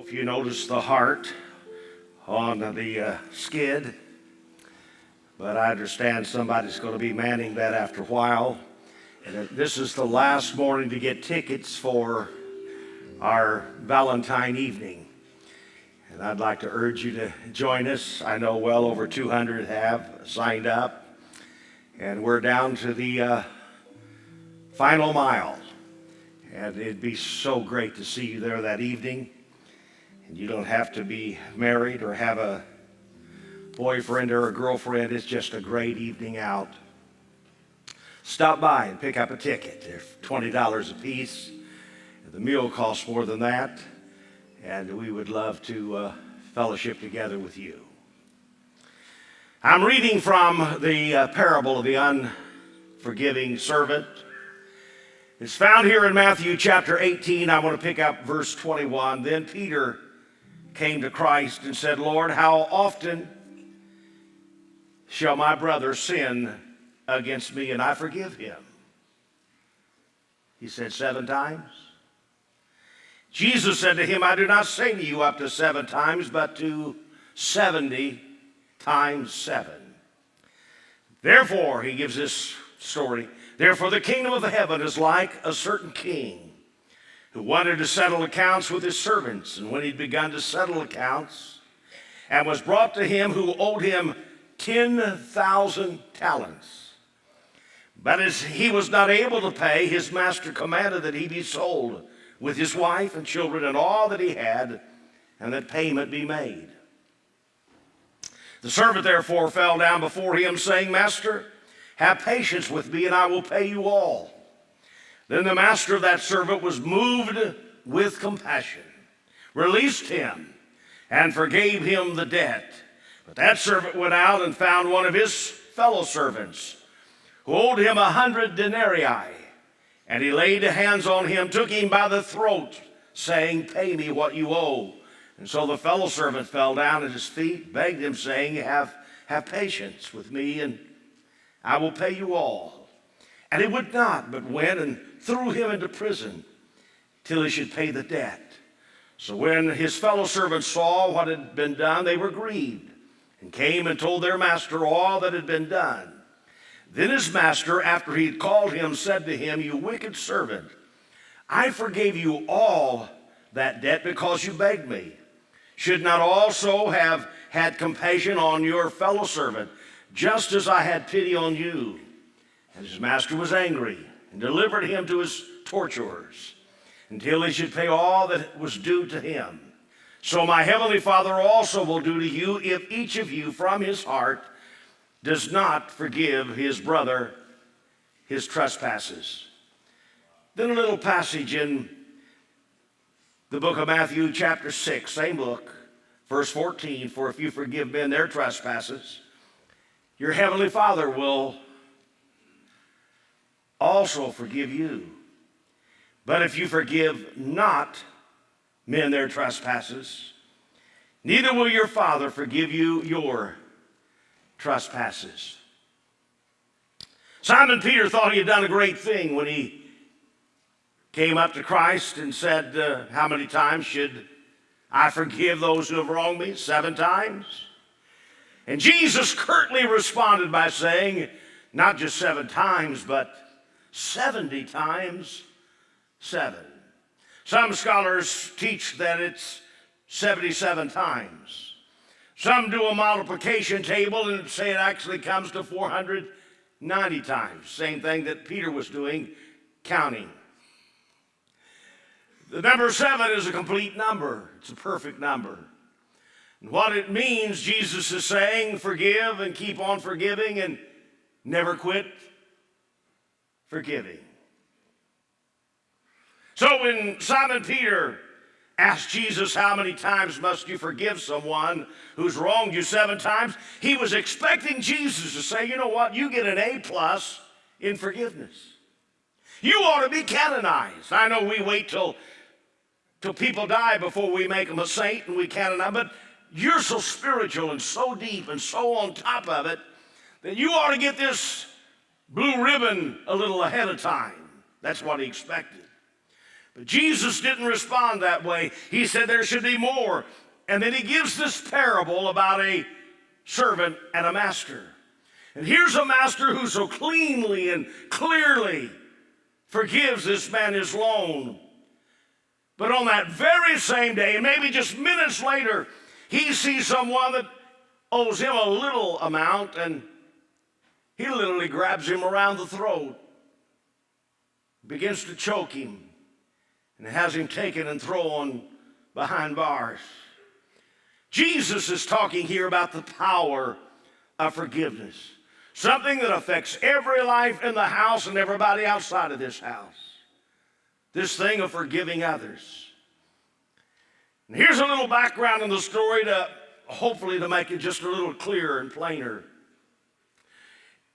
If you notice the heart on the skid, but I understand somebody's going to be manning that after a while. And this is the last morning to get tickets for our Valentine evening. And I'd like to urge you to join us. I know well over 200 have signed up. And we're down to the final mile. And it'd be so great to see you there that evening. And you don't have to be married or have a boyfriend or a girlfriend. It's just a great evening out. Stop by and pick up a ticket. They're $20 a piece. The meal costs more than that. And we would love to fellowship together with you. I'm reading from the parable of the unforgiving servant. It's found here in Matthew chapter 18. I want to pick up verse 21. Then Peter came to Christ and said, Lord, how often shall my brother sin against me and I forgive him? He said, 7 times. Jesus said to him, I do not say to you up to 7 times, but to 70 times 7. Therefore, he gives this story, therefore the kingdom of heaven is like a certain king who wanted to settle accounts with his servants. And when he'd begun to settle accounts, and was brought to him who owed him 10,000 talents. But as he was not able to pay, his master commanded that he be sold with his wife and children and all that he had, and that payment be made. The servant therefore fell down before him, saying, Master, have patience with me, and I will pay you all. Then the master of that servant was moved with compassion, released him, and forgave him the debt. But that servant went out and found one of his fellow servants, who owed him 100 denarii. And he laid hands on him, took him by the throat, saying, Pay me what you owe. And so the fellow servant fell down at his feet, begged him, saying, Have patience with me, and I will pay you all. And he would not, but went and threw him into prison till he should pay the debt. So when his fellow servants saw what had been done, they were grieved, and came and told their master all that had been done. Then his master, after he had called him, said to him, You wicked servant, I forgave you all that debt because you begged me. Should not also have had compassion on your fellow servant, just as I had pity on you? And his master was angry and delivered him to his torturers until he should pay all that was due to him. So my heavenly Father also will do to you if each of you from his heart does not forgive his brother his trespasses. Then a little passage in the book of Matthew chapter 6, same book, verse 14, for if you forgive men their trespasses, your heavenly Father will also forgive you. But if you forgive not men their trespasses, neither will your Father forgive you your trespasses. Simon Peter thought he had done a great thing when he came up to Christ and said, how many times should I forgive those who have wronged me? 7 times? And Jesus curtly responded by saying, not just 7 times, but 70 times 7. Some scholars teach that it's 77 times. Some do a multiplication table and say it actually comes to 490 times. Same thing that Peter was doing, counting. The number 7 is a complete number. It's a perfect number. And what it means, Jesus is saying, forgive and keep on forgiving and never quit forgiving. So when Simon Peter asked Jesus, how many times must you forgive someone who's wronged you 7 times? He was expecting Jesus to say, you know what, you get an A+ in forgiveness. You ought to be canonized. I know we wait till people die before we make them a saint and we canonize, but you're so spiritual and so deep and so on top of it that you ought to get this blue ribbon a little ahead of time. That's what he expected. But Jesus didn't respond that way. He said there should be more. And then he gives this parable about a servant and a master. And here's a master who so cleanly and clearly forgives this man his loan. But on that very same day, and maybe just minutes later, he sees someone that owes him a little amount, and he literally grabs him around the throat, begins to choke him, and has him taken and thrown behind bars. Jesus is talking here about the power of forgiveness, something that affects every life in the house and everybody outside of this house. This thing of forgiving others. And here's a little background in the story to hopefully to make it just a little clearer and plainer.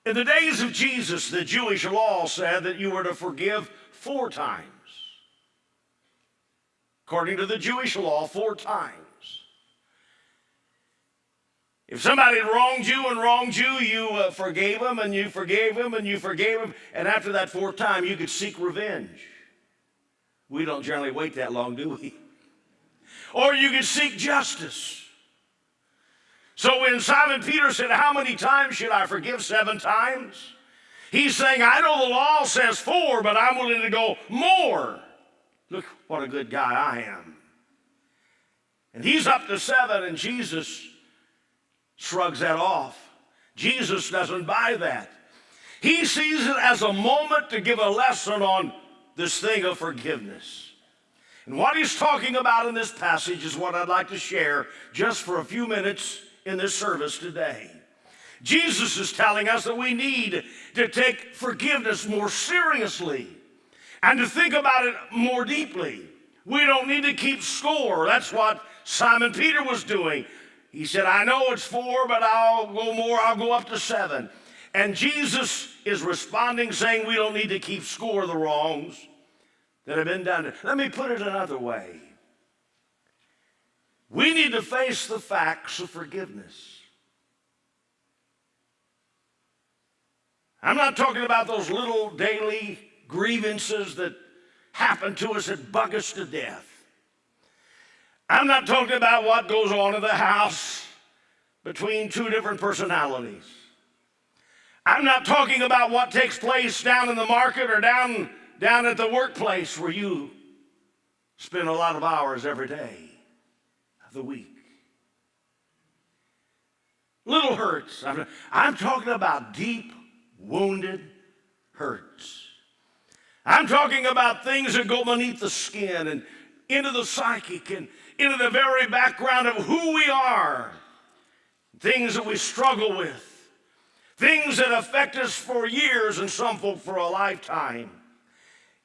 In the days of Jesus, the Jewish law said that you were to forgive 4 times. According to the Jewish law, 4 times. If somebody wronged you, you forgave them, and you forgave them, and you forgave them, and after that 4th time, you could seek revenge. We don't generally wait that long, do we? Or you could seek justice. So when Simon Peter said, how many times should I forgive? 7 times? He's saying, I know the law says 4, but I'm willing to go more. Look what a good guy I am. And he's up to 7, and Jesus shrugs that off. Jesus doesn't buy that. He sees it as a moment to give a lesson on this thing of forgiveness. And what he's talking about in this passage is what I'd like to share just for a few minutes in this service today. Jesus is telling us that we need to take forgiveness more seriously and to think about it more deeply. We don't need to keep score. That's what Simon Peter was doing. He said, I know it's 4, but I'll go more. I'll go up to 7. And Jesus is responding, saying we don't need to keep score of the wrongs that have been done. Let me put it another way. We need to face the facts of forgiveness. I'm not talking about those little daily grievances that happen to us that bug us to death. I'm not talking about what goes on in the house between 2 different personalities. I'm not talking about what takes place down in the market or down at the workplace where you spend a lot of hours every day of the week. Little hurts. I'm talking about deep, wounded hurts. I'm talking about things that go beneath the skin and into the psychic and into the very background of who we are. Things that we struggle with. Things that affect us for years and some folk for a lifetime.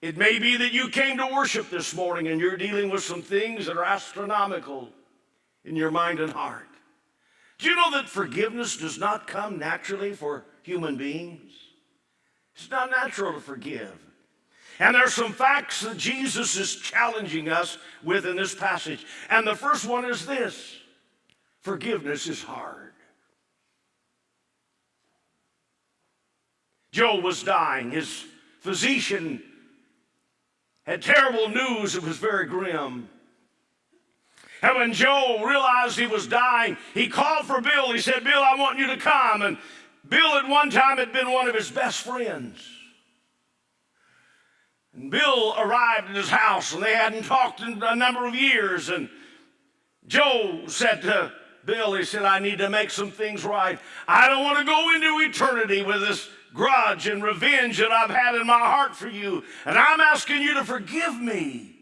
It may be that you came to worship this morning and you're dealing with some things that are astronomical in your mind and heart. Do you know that forgiveness does not come naturally for human beings? It's not natural to forgive. And there's some facts that Jesus is challenging us with in this passage. And the first one is this: forgiveness is hard. Job was dying. His physician had terrible news. It was very grim. And when Job realized he was dying, he called for Bill. He said, Bill, I want you to come. And Bill at one time had been one of his best friends. And Bill arrived at his house, and they hadn't talked in a number of years. And Joe said to Bill, he said, I need to make some things right. I don't want to go into eternity with this grudge and revenge that I've had in my heart for you. And I'm asking you to forgive me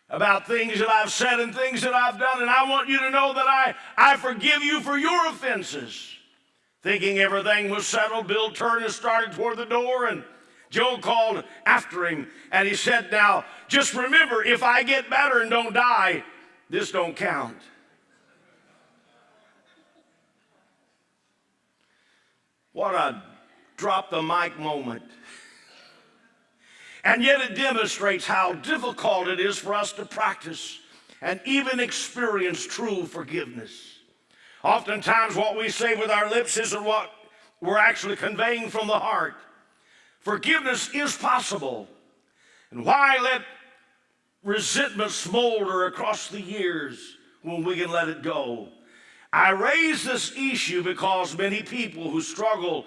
about things that I've said and things that I've done. And I want you to know that I forgive you for your offenses. Thinking everything was settled, Bill turned and started toward the door, and Joe called after him, and he said, now, just remember, if I get better and don't die, this don't count. What a drop the mic moment. And yet it demonstrates how difficult it is for us to practice and even experience true forgiveness. Oftentimes what we say with our lips isn't what we're actually conveying from the heart. Forgiveness is possible. And why let resentment smolder across the years when we can let it go. I raise this issue because many people who struggle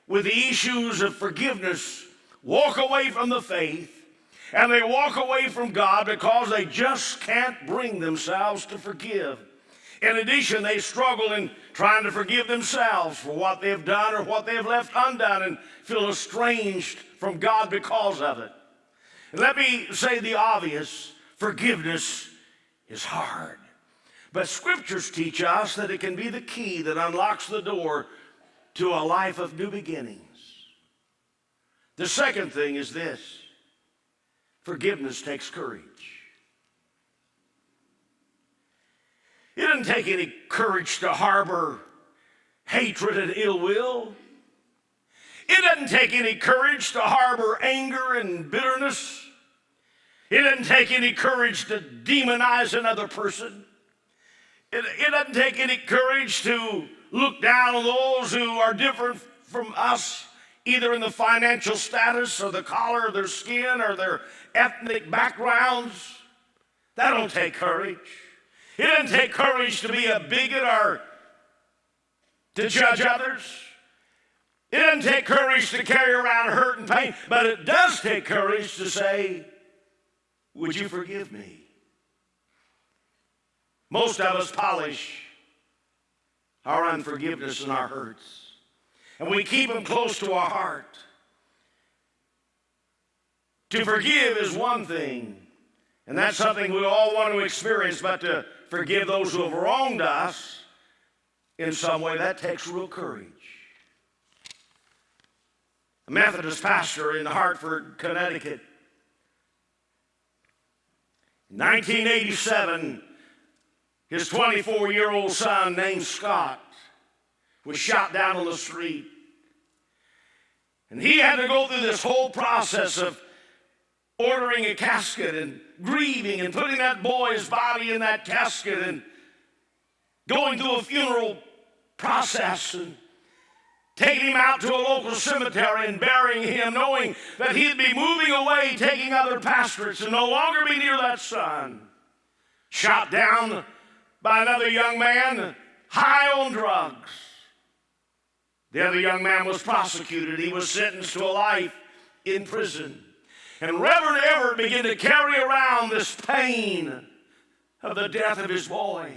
with the issues of forgiveness walk away from the faith, and they walk away from God because they just can't bring themselves to forgive. In addition, they struggle in trying to forgive themselves for what they've done or what they've left undone and feel estranged from God because of it. And let me say the obvious, forgiveness is hard. But scriptures teach us that it can be the key that unlocks the door to a life of new beginnings. The second thing is this: forgiveness takes courage. It doesn't take any courage to harbor hatred and ill will. It doesn't take any courage to harbor anger and bitterness. It doesn't take any courage to demonize another person. It doesn't take any courage to look down on those who are different from us, either in the financial status or the color of their skin or their ethnic backgrounds. That don't take courage. It doesn't take courage to be a bigot or to judge others. It doesn't take courage to carry around hurt and pain, but it does take courage to say, would you forgive me? Most of us polish our unforgiveness and our hurts, and we keep them close to our heart. To forgive is one thing, and that's something we all want to experience, but to forgive those who have wronged us in some way, that takes real courage. A Methodist pastor in Hartford, Connecticut, in 1987, his 24-year-old son named Scott was shot down on the street. And he had to go through this whole process of ordering a casket and grieving and putting that boy's body in that casket and going through a funeral process and taking him out to a local cemetery and burying him, knowing that he'd be moving away, taking other pastorates and no longer be near that son. Shot down by another young man, high on drugs. The other young man was prosecuted. He was sentenced to a life in prison. And Reverend Everett began to carry around this pain of the death of his boy.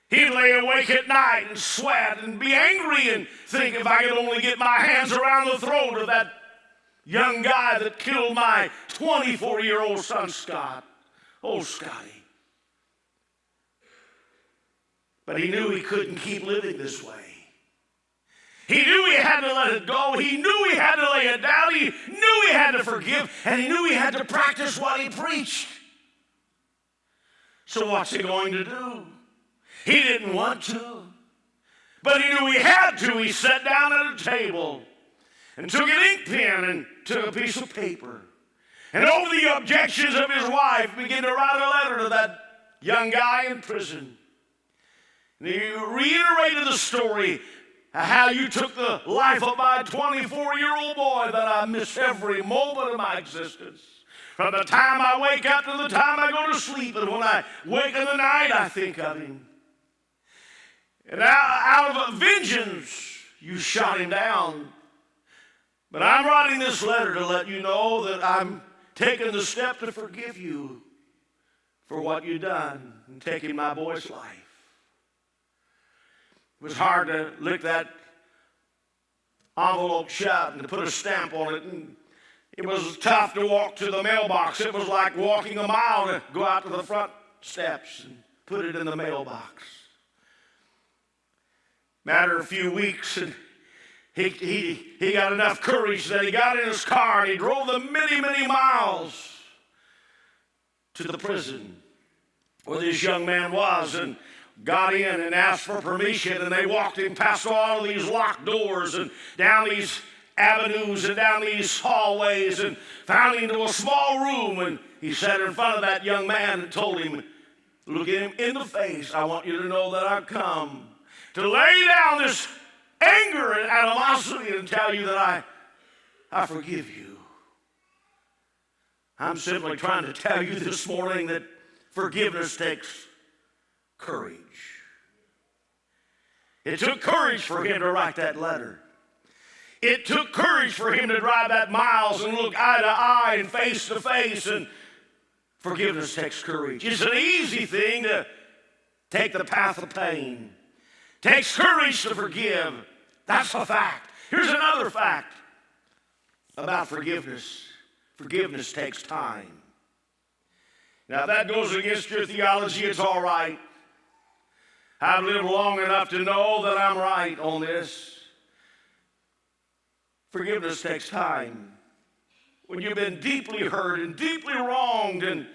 He'd lay awake at night and sweat and be angry and think, if I could only get my hands around the throat of that young guy that killed my 24-year-old son, Scott. Oh, Scotty. But he knew he couldn't keep living this way. He knew he had to let it go. He knew he had to lay it down. He knew he had to forgive. And he knew he had to practice what he preached. So what's he going to do? He didn't want to, but he knew he had to. He sat down at a table and took an ink pen and took a piece of paper. And over the objections of his wife, began to write a letter to that young guy in prison. And he reiterated the story, how you took the life of my 24-year-old boy that I miss every moment of my existence. From the time I wake up to the time I go to sleep, and when I wake in the night, I think of him. And out of vengeance, you shot him down. But I'm writing this letter to let you know that I'm taking the step to forgive you for what you've done in taking my boy's life. It was hard to lick that envelope shut and to put a stamp on it. And it was tough to walk to the mailbox. It was like walking a mile to go out to the front steps and put it in the mailbox. Matter of a few weeks, and he got enough courage that he got in his car and he drove the many, many miles to the prison where this young man was, and got in and asked for permission, and they walked him past all of these locked doors and down these avenues and down these hallways and found him into a small room, and he sat in front of that young man and told him, look at him in the face, I want you to know that I've come to lay down this anger and animosity and tell you that I forgive you. I'm simply trying to tell you this morning that forgiveness takes courage. It took courage for him to write that letter. It took courage for him to drive that miles and look eye to eye and face to face. And forgiveness takes courage. It's an easy thing to take the path of pain. It takes courage to forgive. That's a fact. Here's another fact about forgiveness. Forgiveness takes time. Now, if that goes against your theology, it's all right. I've lived long enough to know that I'm right on this. Forgiveness takes time. When you've been deeply hurt and deeply wronged, and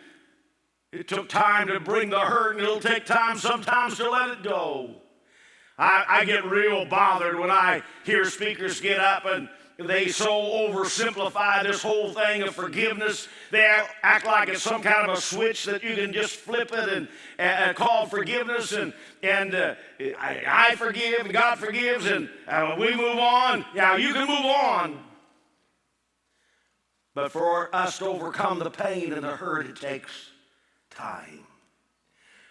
it took time to bring the hurt, and it'll take time sometimes to let it go. I get real bothered when I hear speakers get up and they so oversimplify this whole thing of forgiveness. They act like it's some kind of a switch that you can just flip it and call forgiveness, and I forgive and God forgives and we move on. Yeah, you can move on. But for us to overcome the pain and the hurt, it takes time.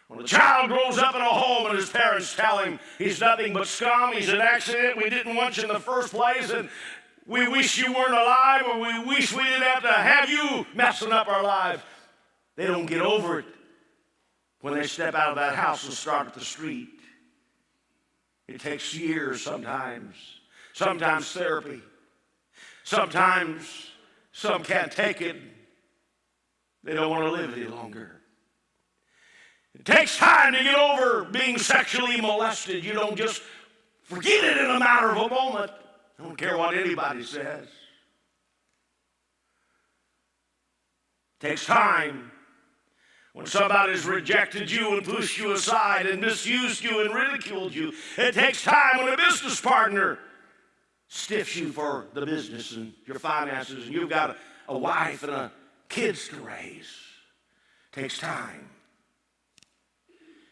When a child grows up in a home and his parents tell him he's nothing but scum, he's an accident, we didn't want you in the first place, and we wish you weren't alive, or we wish we didn't have to have you messing up our lives, they don't get over it when they step out of that house and start at the street. It takes years sometimes therapy. Sometimes some can't take it. They don't want to live any longer. It takes time to get over being sexually molested. You don't just forget it in a matter of a moment. I don't care what anybody says. It takes time when somebody's rejected you and pushed you aside and misused you and ridiculed you. It takes time when a business partner stiffs you for the business and your finances, and you've got a wife and kids to raise. It takes time.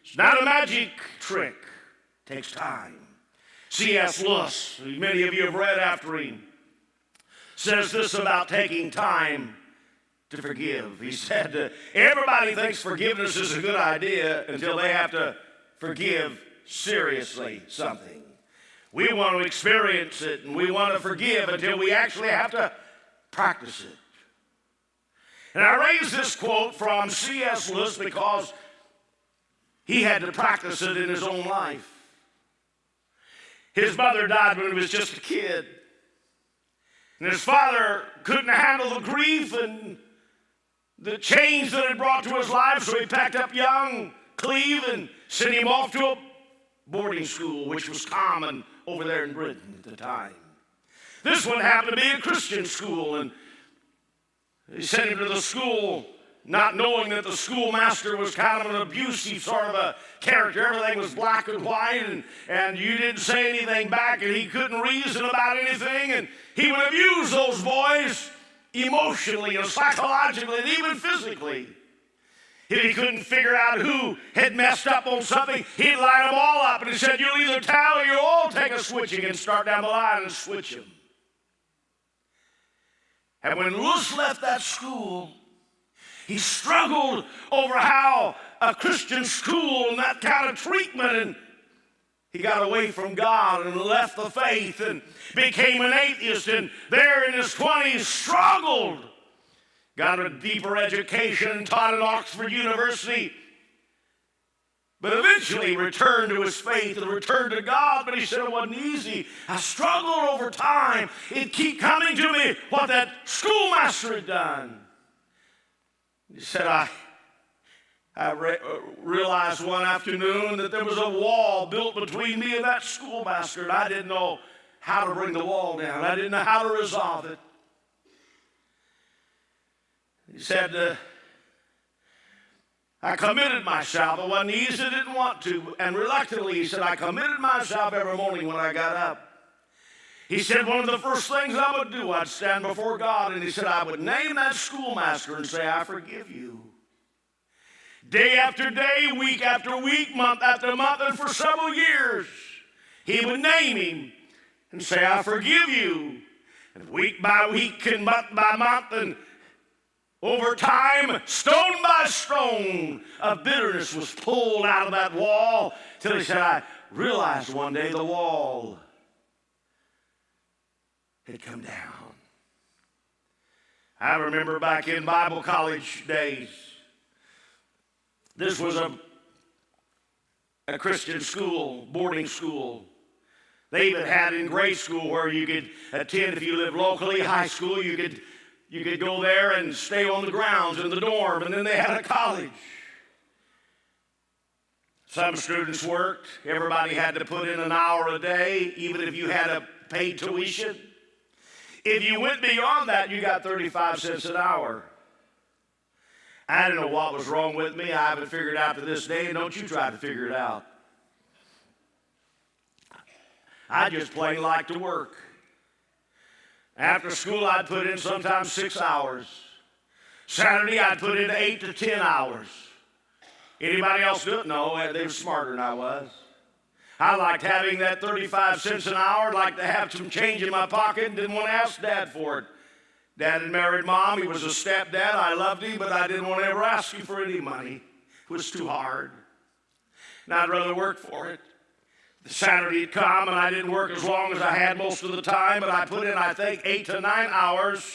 It's not a magic trick. It takes time. C.S. Lewis, who many of you have read after him, says this about taking time to forgive. He said, everybody thinks forgiveness is a good idea until they have to forgive seriously something. We want to experience it and we want to forgive until we actually have to practice it. And I raise this quote from C.S. Lewis because he had to practice it in his own life. His mother died when he was just a kid. And his father couldn't handle the grief and the change that it brought to his life, so he packed up young Cleve and sent him off to a boarding school, which was common over there in Britain at the time. This one happened to be a Christian school, and he sent him to the school not knowing that the schoolmaster was kind of an abusive sort of a character. Everything was black and white, and you didn't say anything back, and he couldn't reason about anything, and he would abuse those boys emotionally and psychologically and even physically. If he couldn't figure out who had messed up on something, he'd line them all up, and he said, you'll either tell or you'll all take a switching, and start down the line and switch them. And when Lewis left that school, he struggled over how a Christian school and that kind of treatment, and he got away from God and left the faith and became an atheist, and there in his 20s struggled. Got a deeper education, taught at Oxford University, but eventually returned to his faith and returned to God. But he said it wasn't easy. I struggled over time. It kept coming to me what that schoolmaster had done. He said, I realized one afternoon that there was a wall built between me and that schoolmaster, and I didn't know how to bring the wall down. I didn't know how to resolve it. He said, I committed myself. It wasn't easy, I didn't want to. And reluctantly, he said, I committed myself every morning when I got up. He said one of the first things I would do, I'd stand before God, and he said, I would name that schoolmaster and say, I forgive you. Day after day, week after week, month after month, and for several years, he would name him and say, I forgive you. And week by week and month by month, and Over time, stone by stone of bitterness was pulled out of that wall till he said, I realized one day the wall had come down. I remember back in Bible college days, this was a Christian school, boarding school. They even had in grade school where you could attend if you lived locally. High school, you could go there and stay on the grounds in the dorm, and then they had a college. Some students worked. Everybody had to put in an hour a day, even if you had a paid tuition. If you went beyond that, you got 35 cents an hour. I didn't know what was wrong with me. I haven't figured it out to this day, and don't you try to figure it out. I just plain like to work. After school, I'd put in sometimes 6 hours. Saturday, I'd put in 8 to 10 hours. Anybody else do it? No, they were smarter than I was. I liked having that 35 cents an hour. I'd like to have some change in my pocket and didn't want to ask Dad for it. Dad had married Mom. He was a stepdad. I loved him, but I didn't want to ever ask him for any money. It was too hard. And I'd rather work for it. The Saturday would come, and I didn't work as long as I had most of the time, but I put in, I think, 8 to 9 hours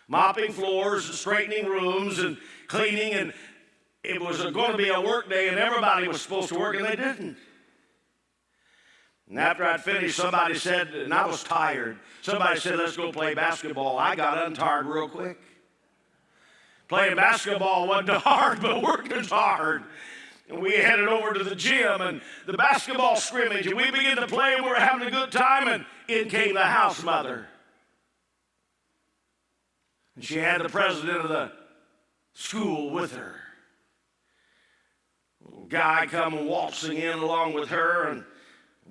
mopping floors and straightening rooms and cleaning, and it was going to be a work day, and everybody was supposed to work, and they didn't. And after I'd finished, somebody said, and I was tired, somebody said, let's go play basketball. I got untired real quick. Playing basketball wasn't hard, but working's hard. And we headed over to the gym and the basketball scrimmage, and we began to play, and we were having a good time, and in came the house mother. And she had the president of the school with her. A little guy come waltzing in along with her, and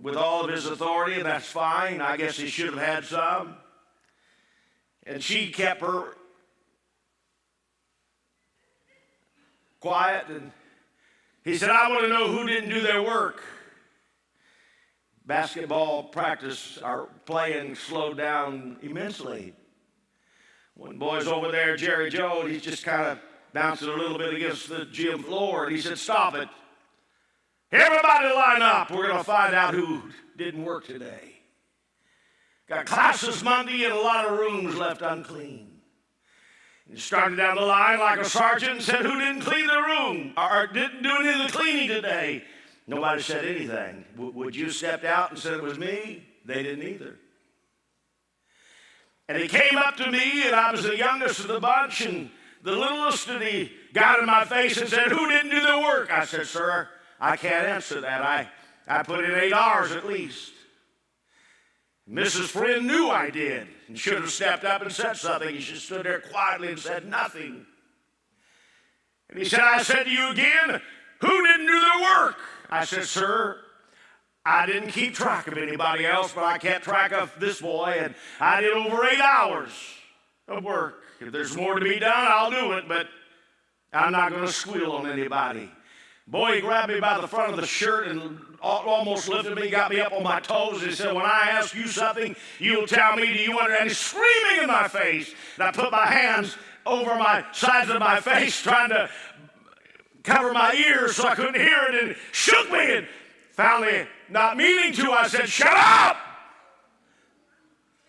with all of his authority, and that's fine. I guess he should have had some. And she kept her quiet, and he said, I want to know who didn't do their work. Basketball practice, our playing slowed down immensely. One boy's over there, Jerry Joe, he's just kind of bouncing a little bit against the gym floor, and he said, stop it. Everybody line up. We're going to find out who didn't work today. Got classes Monday and a lot of rooms left unclean. He started down the line like a sergeant and said, who didn't clean the room or didn't do any of the cleaning today? Nobody said anything. Would you stepped out and said it was me? They didn't either. And he came up to me, and I was the youngest of the bunch, and the littlest, and he got in my face and said, who didn't do the work? I said, sir, I can't answer that. I put in 8 hours at least. Mrs. Friend knew I did and should have stepped up and said something. She stood there quietly and said nothing. And he said, I said to you again, who didn't do the work? I said, sir, I didn't keep track of anybody else, but I kept track of this boy, and I did over 8 hours of work. If there's more to be done, I'll do it, but I'm not going to squeal on anybody. Boy, he grabbed me by the front of the shirt and almost lifted me, got me up on my toes, and he said, when I ask you something, you'll tell me, do you understand? And he's screaming in my face. And I put my hands over my sides of my face, trying to cover my ears so I couldn't hear it, and shook me. And finally, not meaning to, I said, shut up!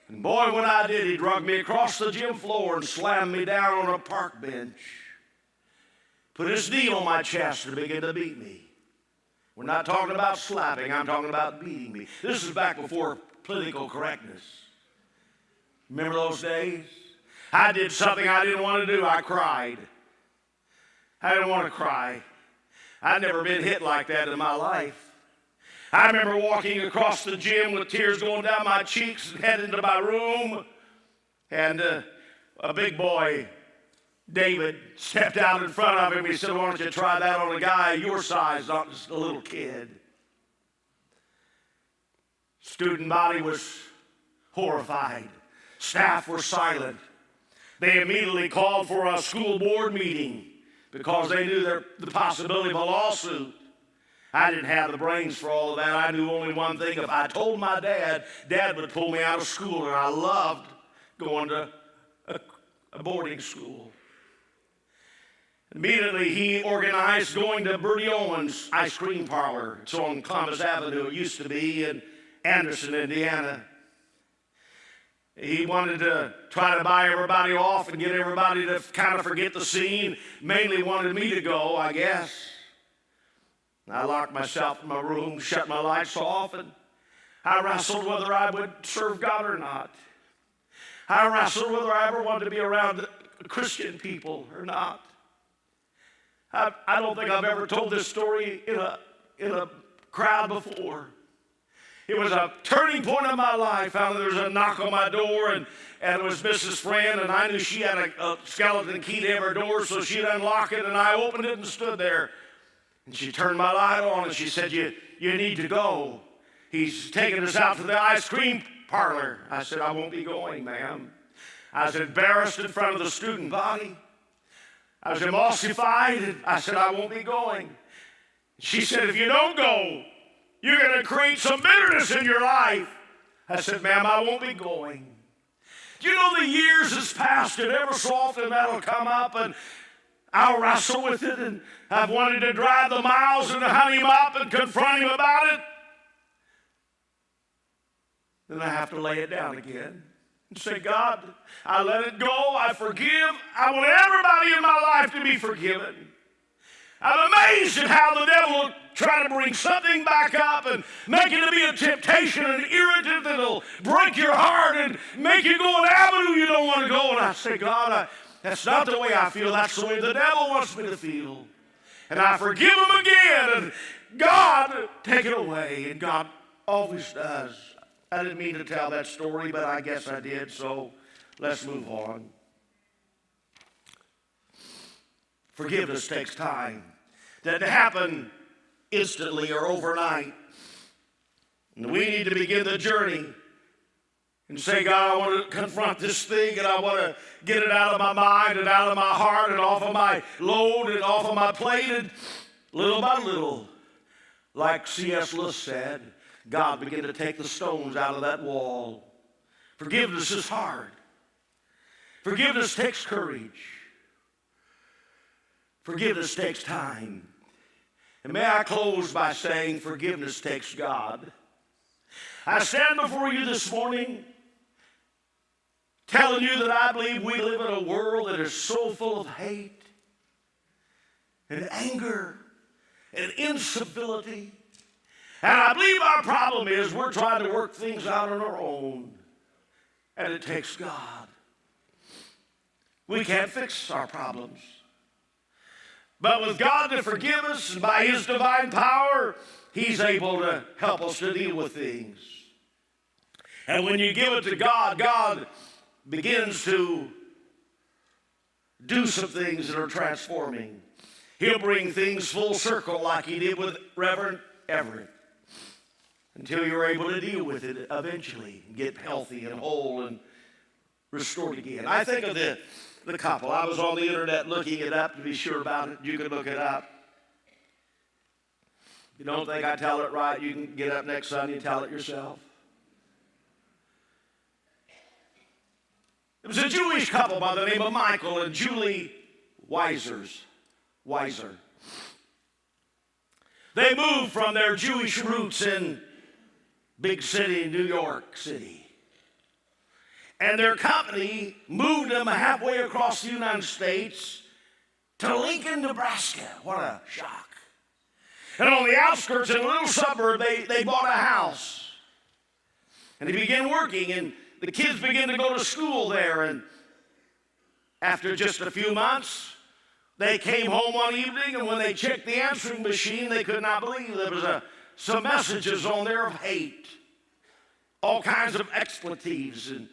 And boy, when I did, he dragged me across the gym floor and slammed me down on a park bench. Put his knee on my chest and began to beat me. We're not talking about slapping, I'm talking about beating me. This is back before political correctness. Remember those days? I did something I didn't want to do. I cried. I didn't want to cry. I'd never been hit like that in my life. I remember walking across the gym with tears going down my cheeks and heading to my room. And a big boy, David, stepped out in front of him. He said, why don't you try that on a guy your size, not just a little kid. Student body was horrified. Staff were silent. They immediately called for a school board meeting because they knew the possibility of a lawsuit. I didn't have the brains for all of that. I knew only one thing. If I told my dad, Dad would pull me out of school, and I loved going to a boarding school. Immediately, he organized going to Bertie Owen's ice cream parlor. It's on Columbus Avenue. It used to be in Anderson, Indiana. He wanted to try to buy everybody off and get everybody to kind of forget the scene. Mainly wanted me to go, I guess. I locked myself in my room, shut my lights off, and I wrestled whether I would serve God or not. I wrestled whether I ever wanted to be around Christian people or not. I don't think I've ever told this story in a crowd before. It was a turning point in my life. Found there was a knock on my door, and it was Mrs. Friend, and I knew she had a skeleton key to every door, so she'd unlock it, and I opened it and stood there. And she turned my light on, and she said, you need to go. He's taking us out to the ice cream parlor. I said, I won't be going, ma'am. I was embarrassed in front of the student body. I was emulsified, and I said, I won't be going. She said, if you don't go, you're going to create some bitterness in your life. I said, ma'am, I won't be going. Do you know the years has passed, and ever so often that'll come up, and I'll wrestle with it, and I've wanted to drive the miles and to hunt him up and confront him about it. Then I have to lay it down again and say, God, I let it go. I forgive. I want everybody in my life to be forgiven. I'm amazed at how the devil will try to bring something back up and make it to be a temptation and an irritant that'll break your heart and make you go an avenue you don't want to go. And I say, God, that's not the way I feel. That's the way the devil wants me to feel. And I forgive him again. And God, take it away. And God always does. I didn't mean to tell that story, but I guess I did. So let's move on. Forgiveness takes time. That to happen instantly or overnight. And we need to begin the journey and say, God, I want to confront this thing, and I want to get it out of my mind and out of my heart and off of my load and off of my plate. And little by little, like C.S. Lewis said, God began to take the stones out of that wall. Forgiveness is hard. Forgiveness takes courage. Forgiveness takes time. And may I close by saying forgiveness takes God. I stand before you this morning telling you that I believe we live in a world that is so full of hate and anger and incivility. And I believe our problem is we're trying to work things out on our own. And it takes God. We can't fix our problems. But with God to forgive us, and by his divine power, he's able to help us to deal with things. And when you give it to God, God begins to do some things that are transforming. He'll bring things full circle like he did with Reverend Everett, until you're able to deal with it eventually and get healthy and whole and restored again. I think of the couple. I was on the internet looking it up to be sure about it. You can look it up. If you don't think I tell it right, you can get up next Sunday and tell it yourself. It was a Jewish couple by the name of Michael and Julie Weiser. They moved from their Jewish roots in big city, New York City. And their company moved them halfway across the United States to Lincoln, Nebraska. What a shock. And on the outskirts in a little suburb, they bought a house. And they began working, and the kids began to go to school there. And after just a few months, they came home one evening, and when they checked the answering machine, they could not believe there was some messages on there of hate. All kinds of expletives and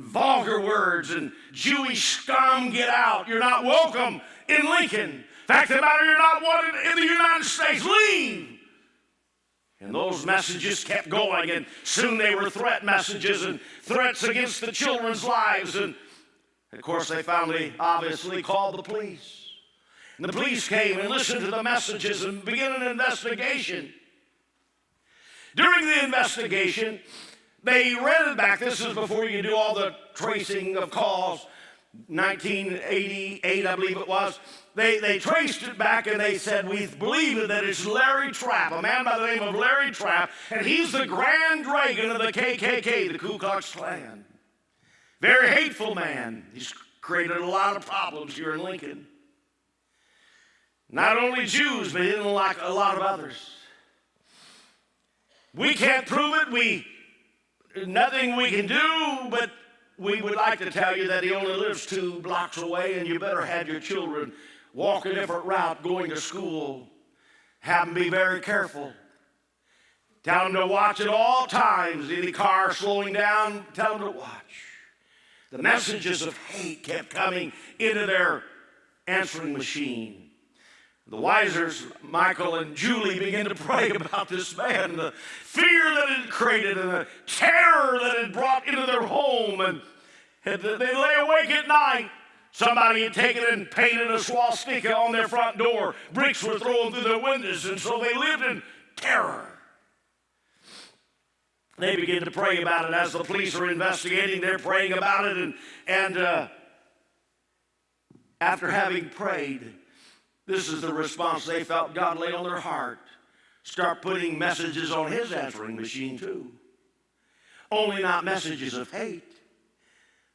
vulgar words and Jewish scum, get out. You're not welcome in Lincoln. Fact of the matter, you're not wanted in the United States. Leave. And those messages kept going, and soon they were threat messages and threats against the children's lives. And of course, they finally, obviously, called the police. And the police came and listened to the messages and began an investigation. During the investigation, they read it back. This is before you do all the tracing of calls. 1988, I believe it was. They traced it back and they said, we believe that it's Larry Trapp, a man by the name of Larry Trapp, and he's the Grand Dragon of the KKK, the Ku Klux Klan. Very hateful man. He's created a lot of problems here in Lincoln. Not only Jews, but he didn't like a lot of others. We can't prove it. There's nothing we can do, but we would like to tell you that he only lives 2 blocks away, and you better have your children walk a different route going to school. Have them be very careful. Tell them to watch at all times. Any car slowing down, tell them to watch. The messages of hate kept coming into their answering machine. The Wisers, Michael and Julie, began to pray about this man, the fear that it created and the terror that it brought into their home. And they lay awake at night. Somebody had taken and painted a swastika on their front door. Bricks were thrown through their windows, and so they lived in terror. They began to pray about it. As the police are investigating, they're praying about it. And after having prayed, this is the response they felt God lay on their heart. Start putting messages on his answering machine too. Only not messages of hate,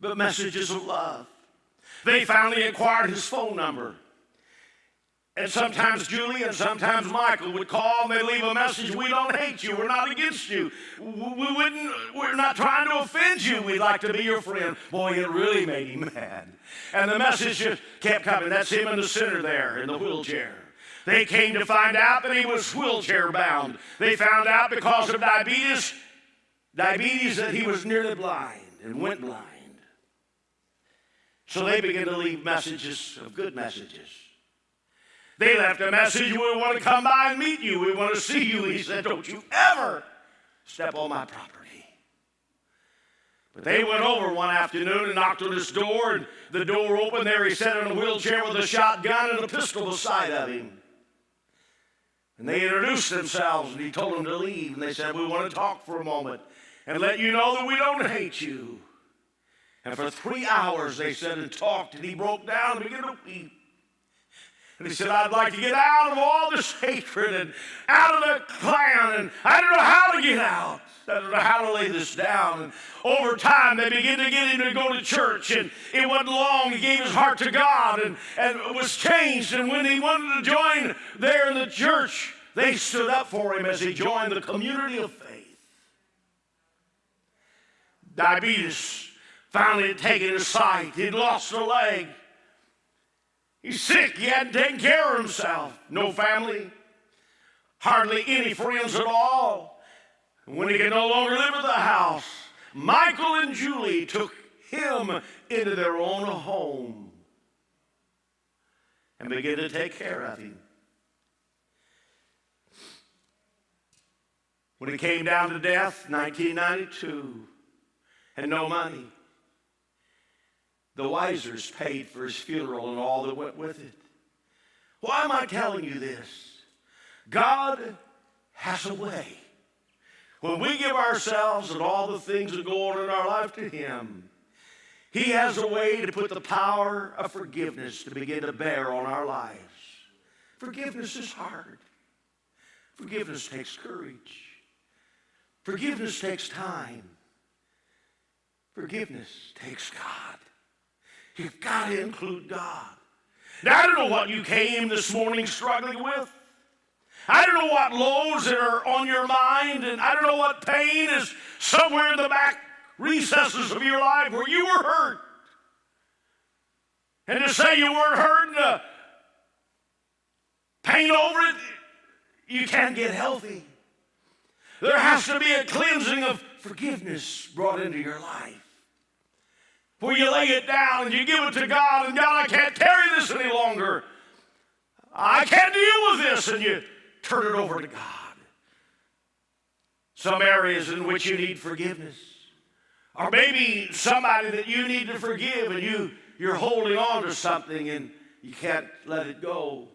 but messages of love. They finally acquired his phone number. And sometimes Julie and sometimes Michael would call and they'd leave a message. We don't hate you. We're not against you. We're not trying to offend you. We'd like to be your friend. Boy, it really made him mad. And the message just kept coming. That's him in the center there in the wheelchair. They came to find out that he was wheelchair bound. They found out because of diabetes that he was nearly blind and went blind. So they began to leave messages of good messages. They left a message, we want to come by and meet you. We want to see you. He said, don't you ever step on my property. But they went over one afternoon and knocked on his door, and the door opened. There he sat in a wheelchair with a shotgun and a pistol beside of him. And they introduced themselves, and he told them to leave. And they said, we want to talk for a moment and let you know that we don't hate you. And for 3 hours they said and talked, and he broke down and began to weep. And he said, I'd like to get out of all this hatred and out of the Klan, and I don't know how to get out. I don't know how to lay this down. And over time, they began to get him to go to church, and it wasn't long. He gave his heart to God and was changed. And when he wanted to join there in the church, they stood up for him as he joined the community of faith. Diabetes finally had taken his sight. He'd lost a leg. He's sick. He hadn't taken care of himself. No family. Hardly any friends at all. And when he could no longer live at the house, Michael and Julie took him into their own home and began to take care of him. When it came down to death, 1992, and no money, the Wisers paid for his funeral and all that went with it. Why am I telling you this? God has a way. When we give ourselves and all the things that go on in our life to him, he has a way to put the power of forgiveness to begin to bear on our lives. Forgiveness is hard. Forgiveness takes courage. Forgiveness takes time. Forgiveness takes God. You've got to include God. Now, I don't know what you came this morning struggling with. I don't know what lows that are on your mind, and I don't know what pain is somewhere in the back recesses of your life where you were hurt. And to say you weren't hurt and to paint over it, you can't get healthy. There has to be a cleansing of forgiveness brought into your life, where you lay it down and you give it to God, and God, I can't carry this any longer. I can't deal with this, and you turn it over to God. Some areas in which you need forgiveness, or maybe somebody that you need to forgive, and you're holding on to something and you can't let it go.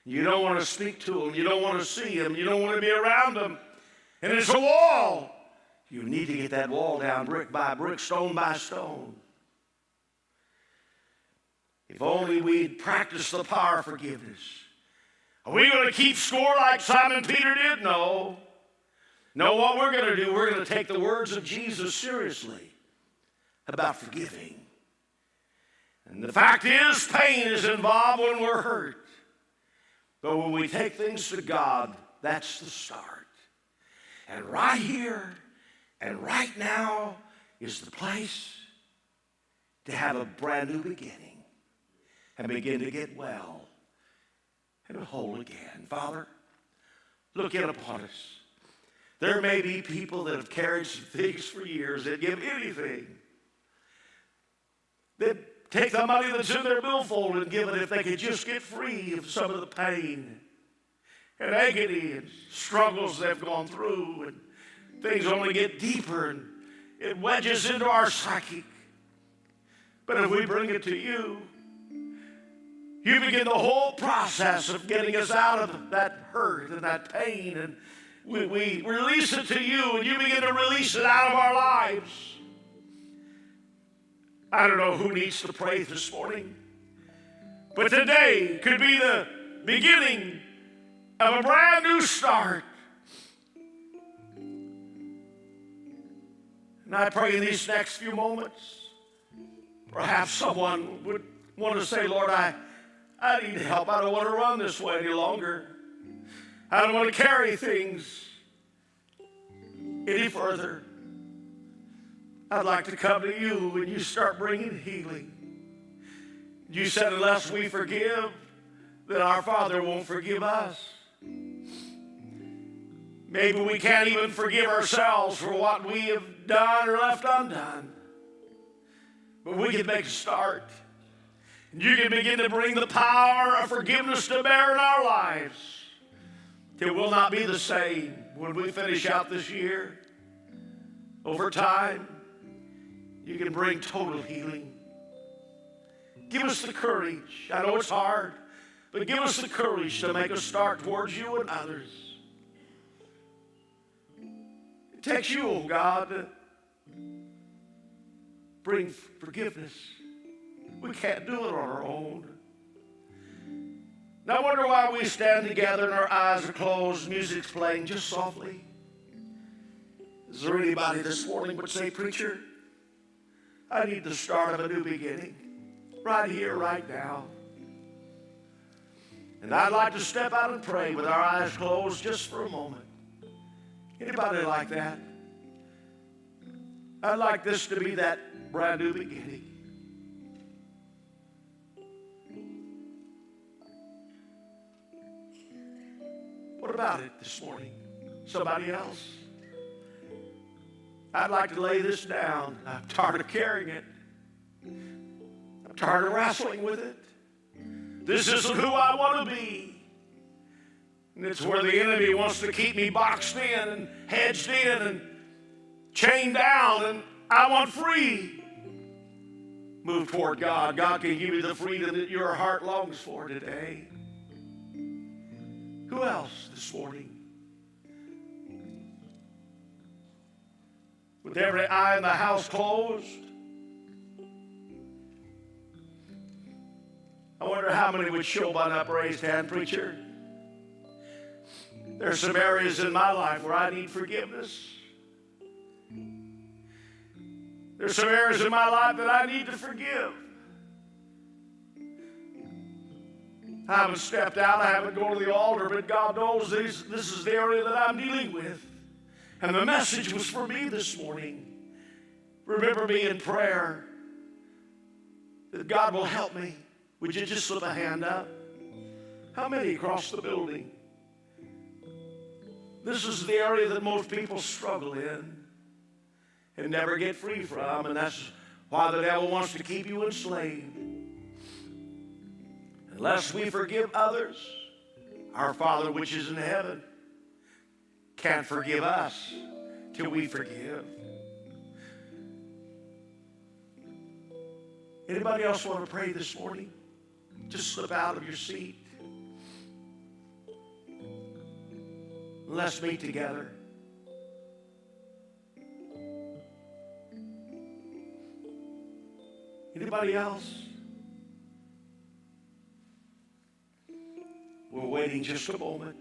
You don't want to speak to them. You don't want to see them. You don't want to be around them. And it's a wall. You need to get that wall down brick by brick, stone by stone. If only we'd practice the power of forgiveness. Are we going to keep score like Simon Peter did? No. No, what we're going to do, we're going to take the words of Jesus seriously about forgiving. And the fact is, pain is involved when we're hurt. But when we take things to God, that's the start. And right here and right now is the place to have a brand new beginning and begin to get well and whole again. Father, look in upon us. There may be people that have carried some things for years that give anything. They'd take the money that's in their billfold and give it if they could just get free of some of the pain and agony and struggles they've gone through. And things only get deeper and it wedges into our psyche. But if we bring it to you, you begin the whole process of getting us out of that hurt and that pain, and we release it to you, and you begin to release it out of our lives. I don't know who needs to pray this morning, but today could be the beginning of a brand new start. And I pray in these next few moments, perhaps someone would want to say, Lord, I need help. I don't want to run this way any longer. I don't want to carry things any further. I'd like to come to you and you start bringing healing. You said unless we forgive, then our Father won't forgive us. Maybe we can't even forgive ourselves for what we have done or left undone. But we can make a start. You can begin to bring the power of forgiveness to bear in our lives. It will not be the same when we finish out this year. Over time, you can bring total healing. Give us the courage. I know it's hard, but give us the courage to make a start towards you and others. It takes you, oh God, to bring forgiveness. We can't do it on our own. Now I wonder why we stand together and our eyes are closed, music's playing just softly. Is there anybody this morning would say, preacher, I need the start of a new beginning right here, right now. And I'd like to step out and pray with our eyes closed just for a moment. Anybody like that? I'd like this to be that brand new beginning. What about it this morning? Somebody else? I'd like to lay this down. I'm tired of carrying it. I'm tired of wrestling with it. This isn't who I want to be. And it's where the enemy wants to keep me boxed in and hedged in and chained down, and I want free. Move toward God. God can give you the freedom that your heart longs for today. Who else this morning? With every eye in the house closed, I wonder how many would show by an upraised hand, preacher. There's some areas in my life where I need forgiveness. There's some areas in my life that I need to forgive. I haven't stepped out, I haven't gone to the altar, but God knows this is the area that I'm dealing with. And the message was for me this morning. Remember me in prayer that God will help me. Would you just slip a hand up? How many across the building? This is the area that most people struggle in and never get free from, and that's why the devil wants to keep you enslaved. Unless we forgive others, our Father which is in heaven can't forgive us till we forgive. Anybody else want to pray this morning? Just slip out of your seat. Let's meet together. Anybody else? waiting just a moment.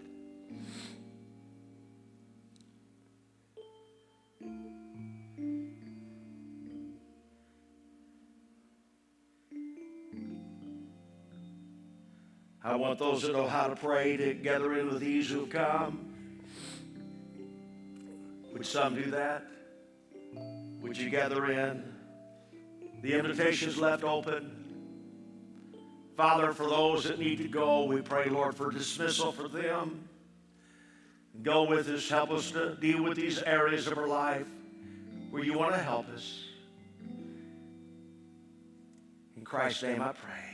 I want those that know how to pray to gather in with these who have come. Would some do that? Would you gather in? The invitation's left open. Father, for those that need to go, we pray, Lord, for dismissal for them. Go with us. Help us to deal with these areas of our life where you want to help us. In Christ's name I pray.